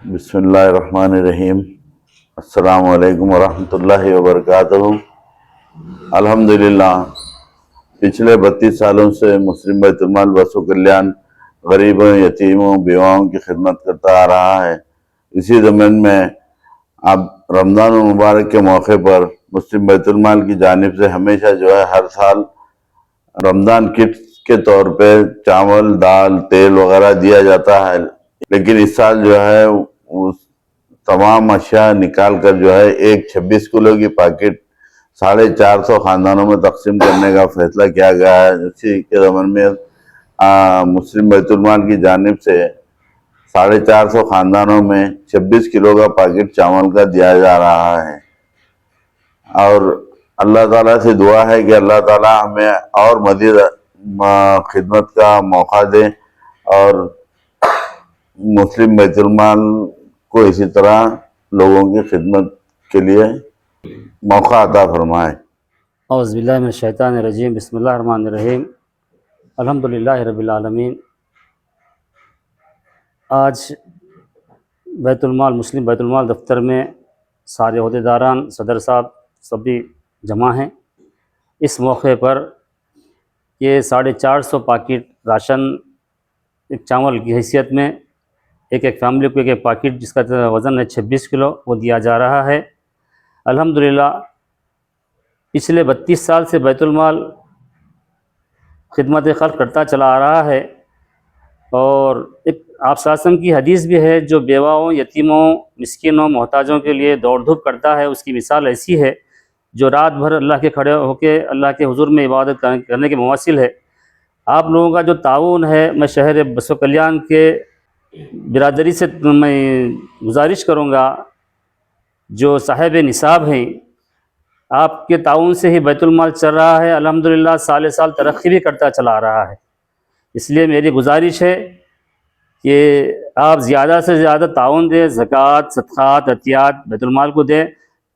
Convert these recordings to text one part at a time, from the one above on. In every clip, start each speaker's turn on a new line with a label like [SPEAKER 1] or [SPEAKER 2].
[SPEAKER 1] बिस्मिल्लाहिर्रहमानिर्रहीम। अस्सलामु अलैकुम वरहमतुल्लाहि वबरकातुहू। अल्हम्दुलिल्लाह, पिछले 32 सालों से मुस्लिम बैतुल-माल बसु कल्याण गरीबों, यतीमों, बेवाओं की खिदमत करता आ रहा है। इसी ज़मीन में अब रमज़ान मुबारक के मौके पर मुस्लिम बैतुल-माल की जानिब से हमेशा जो है हर साल रमज़ान किट के तौर पे चावल, दाल, तेल वगैरह दिया जाता है। लेकिन इस साल जो है उस तमाम अशिया निकाल कर जो है एक 26 किलो की पैकेट 450 ख़ानदानों में तकसीम करने का फैसला किया गया है। इसी के ज़मन में मुस्लिम बैतुल-माल की जानिब से 450 ख़ानदानों में 26 किलो का पैकेट चावल का दिया जा रहा है। और अल्लाह ताला से दुआ है कि अल्लाह ताला हमें और मज़ीद खिदमत का मौका दे और मुस्लिम बैतुल-माल को इसी तरह लोगों की खिदमत के लिए मौका अता फरमाए।
[SPEAKER 2] औज़ुबिल्लाहि मिनश्शैतानिर्रजीम, बिस्मिल्लाहिर्रहमानिर्रहीम, अल्हम्दुलिल्लाहि रब्बिल आलमीन। आज बैतुल-माल मुस्लिम बैतुल-माल दफ्तर में सारे ओहदेदारान, सदर साहब सभी जमा हैं। इस मौके पर ये 450 पैकेट राशन एक चावल की हैसियत में एक फैमिली को एक पैकेट जिसका वज़न है 26 किलो वो दिया जा रहा है। अल्हम्दुलिल्लाह, पिछले 32 साल से बैतुल-माल खिदमत खल्क़ करता चला आ रहा है। और एक आप शासन की हदीस भी है, जो बेवाओं, यतीमों, मिस्किनों, मोहताजों के लिए दौड़ धूप करता है, उसकी मिसाल ऐसी है जो रात भर अल्लाह के खड़े होकर अल्लाह के हुजूर में इबादत करने के मुवासिल है। आप लोगों का जो ताउन है, मैं शहर बसु कल्याण के बिरादरी से मैं गुजारिश करूँगा, जो साहिब निसाब हैं, आपके ताउन से ही बैतुल-माल चल रहा है। अल्हम्दुलिल्लाह, साल साल तरक्की भी करता चला आ रहा है। इसलिए मेरी गुजारिश है कि आप ज़्यादा से ज़्यादा ताउन दें, ज़कात, सदक़ात, अतियात बैतुल-माल को दें,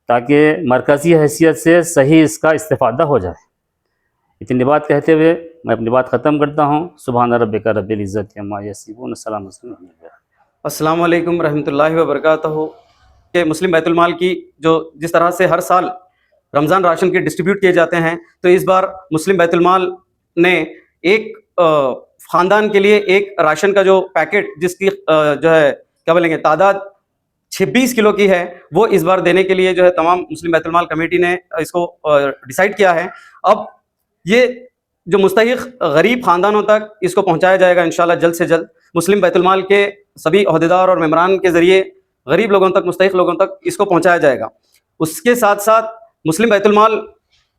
[SPEAKER 2] ताकि मरकज़ी हैसियत से सही इसका इस्तिफ़ादा हो जाए। इतनी बात कहते हुए मैं अपनी बात ख़त्म करता हूँ। सुभान रब्बिका रब्बिल इज़्ज़ति अम्मा यसिफ़ून,
[SPEAKER 3] अस्सलामु अलैकुम रहमतुल्लाहि व बरकातहू। के मुस्लिम बैतुल-माल की जो जिस तरह से हर साल रमज़ान राशन के डिस्ट्रीब्यूट किए जाते हैं, तो इस बार मुस्लिम बैतुल-माल ने एक ख़ानदान के लिए एक राशन का जो पैकेट जिसकी जो है क्या बोलेंगे तादाद 26 किलो की है, वो इस बार देने के लिए जो है तमाम मुस्लिम बैतुल-माल कमेटी ने इसको डिसाइड किया है। अब ये जो मुस्तहिक़ गरीब ख़ानदानों तक इसको पहुंचाया जाएगा इंशाल्लाह जल्द से जल्द। मुस्लिम बैतुल-माल के सभी ओहदेदार और मेम्बरान के ज़रिए गरीब लोगों तक, मुस्तहिक़ लोगों तक इसको पहुंचाया जाएगा। उसके साथ साथ मुस्लिम बैतुल-माल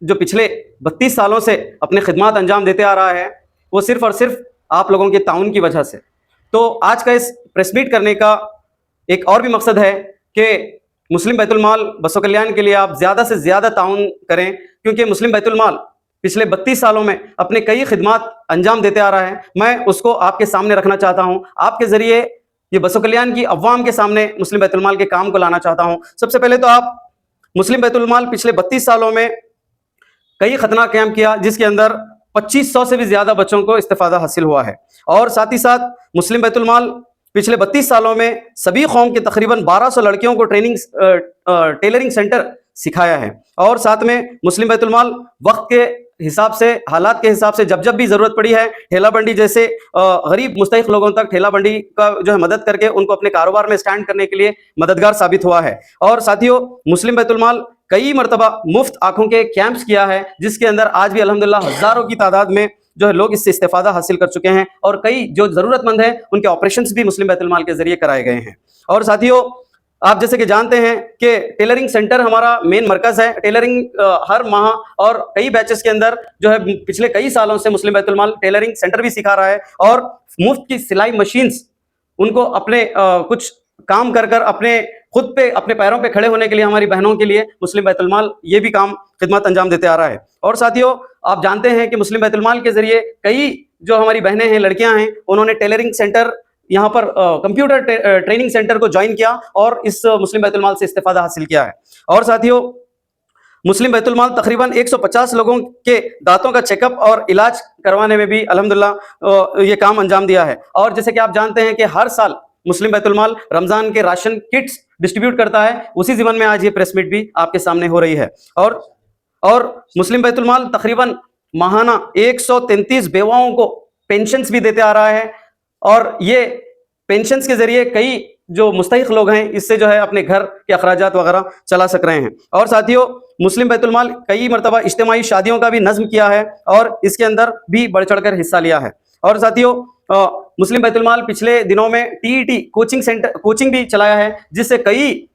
[SPEAKER 3] जो पिछले 32 सालों से अपने खिदमत अंजाम देते आ रहा है, वो सिर्फ़ और सिर्फ आप लोगों के ताउन की वजह से। तो आज का इस प्रेस मीट करने का एक और भी मकसद है कि मुस्लिम बैतुल-माल बसु कल्याण के लिए आप ज़्यादा से ज़्यादा ताउन करें, क्योंकि मुस्लिम बैतुल-माल पिछले 32 सालों में अपने कई खिदमत अंजाम देते आ रहा है। मैं उसको आपके सामने रखना चाहता हूँ, आपके ज़रिए ये बसु कल्याण की अवाम के सामने मुस्लिम बैतुल-माल के काम को लाना चाहता हूँ। सबसे पहले तो आप मुस्लिम बैतुल-माल पिछले 32 सालों में कई खतना क़याम किया, जिसके अंदर 2500 से भी ज़्यादा बच्चों को इस्तिफ़ादा हासिल हुआ है। और साथ ही साथ मुस्लिम बैतुल-माल पिछले 32 सालों में सभी कौम के तकरीबन 1200 लड़कियों को टेलरिंग सेंटर सिखाया है। और साथ में मुस्लिम बैतुल-माल वक्त के हिसाब से, हालात के हिसाब से जब जब भी ज़रूरत पड़ी है, ठेला बंडी जैसे गरीब मुस्तहिक़ लोगों तक ठेला बंडी का जो है मदद करके उनको अपने कारोबार में स्टैंड करने के लिए मददगार साबित हुआ है। और साथियों, मुस्लिम बैतुल-माल कई मरतबा मुफ्त आँखों के कैंप्स किया है, जिसके अंदर आज भी अल्हम्दुलिल्लाह हज़ारों की तादाद में जो है लोग इससे इस्तिफ़ादा हासिल कर चुके हैं। और कई जो ज़रूरतमंद हैं उनके ऑपरेशंस भी मुस्लिम बैतुल-माल के ज़रिए कराए गए हैं। और साथियों, आप जैसे कि जानते हैं कि टेलरिंग सेंटर हमारा मेन मरकज़ है। टेलरिंग हर माह और कई बैचेस के अंदर जो है पिछले कई सालों से मुस्लिम बैतुल-माल टेलरिंग सेंटर भी सिखा रहा है। और मुफ्त की सिलाई मशीन्स उनको अपने कुछ काम कर अपने खुद पे अपने पैरों पे खड़े होने के लिए हमारी बहनों के लिए मुस्लिम बैतुल-माल ये भी काम खिदमत अंजाम देते आ रहा है। और साथियों, आप जानते हैं कि मुस्लिम बैतुल-माल के ज़रिए कई जो हमारी बहनें हैं, लड़कियां हैं, उन्होंने टेलरिंग सेंटर यहाँ पर कंप्यूटर ट्रेनिंग सेंटर को ज्वाइन किया और इस मुस्लिम बैतुल-माल से इस्तिफ़ादा हासिल किया है। और साथियों, मुस्लिम बैतुल-माल तकरीबन 150 लोगों के दांतों का चेकअप और इलाज करवाने में भी अल्हम्दुलिल्लाह ये काम अंजाम दिया है। और जैसे कि आप जानते हैं कि हर साल मुस्लिम बैतुल माल रमज़ान के राशन किट्स डिस्ट्रीब्यूट करता है, उसी ज़िमन में आज ये प्रेस मीट भी आपके सामने हो रही है। और मुस्लिम बैतुल माल तकरीबन माहाना 133 बेवाओं को पेंशन्स भी देते आ रहा है, और ये पेंशन्स के ज़रिए कई जो मुस्तहिक लोग हैं इससे जो है अपने घर के अखराजात वगैरह चला सक रहे हैं। और साथियों, मुस्लिम बैतुल माल कई मरतबा इज्तिमाई शादियों का भी नज़्म किया है और इसके अंदर भी बढ़ चढ़ कर हिस्सा लिया है। और साथियों, मुस्लिम बैतुल माल पिछले दिनों में टीईटी कोचिंग भी चलाया है, जिससे कई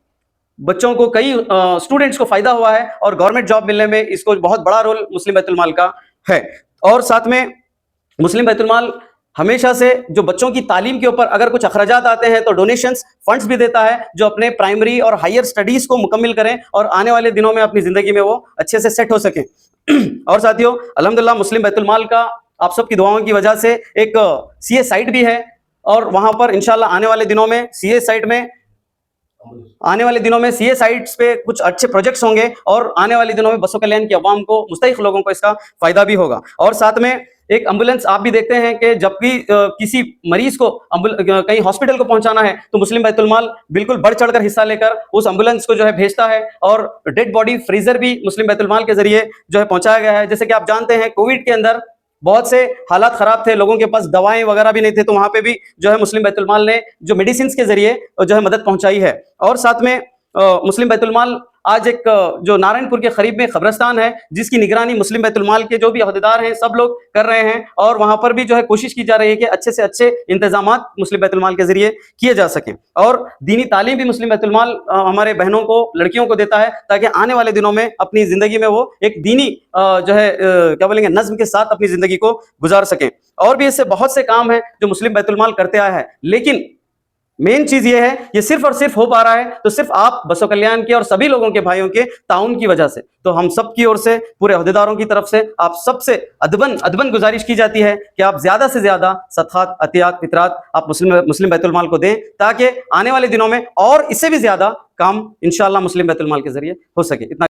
[SPEAKER 3] बच्चों को, कई स्टूडेंट्स को फायदा हुआ है और गवर्नमेंट जॉब मिलने में इसको बहुत बड़ा रोल मुस्लिम बैतुल माल का है। और साथ में मुस्लिम बैतुल माल हमेशा से जो बच्चों की तालीम के ऊपर अगर कुछ अखराजात आते हैं तो डोनेशंस फंड्स भी देता है, जो अपने प्राइमरी और हायर स्टडीज को मुकम्मिल करें और आने वाले दिनों में अपनी जिंदगी में वो अच्छे से सेट हो सकें। और साथियों, अल्हम्दुलिल्लाह मुस्लिम बैतुल माल का आप सबकी दुआओं की वजह से एक सीए साइट भी है, और वहां पर इंशाल्लाह आने वाले दिनों में सीए साइट्स पे कुछ अच्छे प्रोजेक्ट्स होंगे और आने वाले दिनों में बसों कल्याण की अवाम को, मुस्तहिक लोगों को इसका फायदा भी होगा। और साथ में एक एम्बुलेंस आप भी देखते हैं कि जब भी किसी मरीज को कहीं हॉस्पिटल को पहुंचाना है तो मुस्लिम बैतुल माल बिल्कुल बढ़ चढ़कर हिस्सा लेकर उस एम्बुलेंस को जो है भेजता है, और डेड बॉडी फ्रीजर भी मुस्लिम बैतुल माल के जरिए जो है पहुंचाया गया है। जैसे कि आप जानते हैं, कोविड के अंदर बहुत से हालात खराब थे, लोगों के पास दवाएं वगैरह भी नहीं थे, तो वहां पे भी जो है मुस्लिम बैतुल माल ने जो मेडिसिन के जरिए जो है मदद पहुंचाई है। और साथ में मुस्लिम बैतुल माल आज एक जो नारायणपुर के करीब में कब्रिस्तान है, जिसकी निगरानी मुस्लिम बैतुल माल के जो भी अहदेदार हैं सब लोग कर रहे हैं, और वहां पर भी जो है कोशिश की जा रही है कि अच्छे से अच्छे इंतजामात मुस्लिम बैतुल माल के जरिए किए जा सकें। और दीनी तालीम भी मुस्लिम बैतुल माल हमारे बहनों को, लड़कियों को देता है, ताकि आने वाले दिनों में अपनी जिंदगी में वो एक दीनी जो है क्या बोलेंगे नज्म के साथ अपनी जिंदगी को गुजार सकें। और भी इससे बहुत से काम है जो मुस्लिम बैतुल माल करते आया है, लेकिन मेन चीज ये है, ये सिर्फ और सिर्फ हो पा रहा है तो सिर्फ आप बसो कल्याण के और सभी लोगों के, भाइयों के ताउन की वजह से। तो हम सब की ओर से, पूरे अहदेदारों की तरफ से आप सबसे अदबन गुजारिश की जाती है कि आप ज्यादा से ज्यादा सदकात, अतियात, फितरात आप मुस्लिम बैतुल माल को दें, ताकि आने वाले दिनों में और इससे भी ज्यादा काम इंशाअल्लाह मुस्लिम बैतुल माल के जरिए हो सके। इतना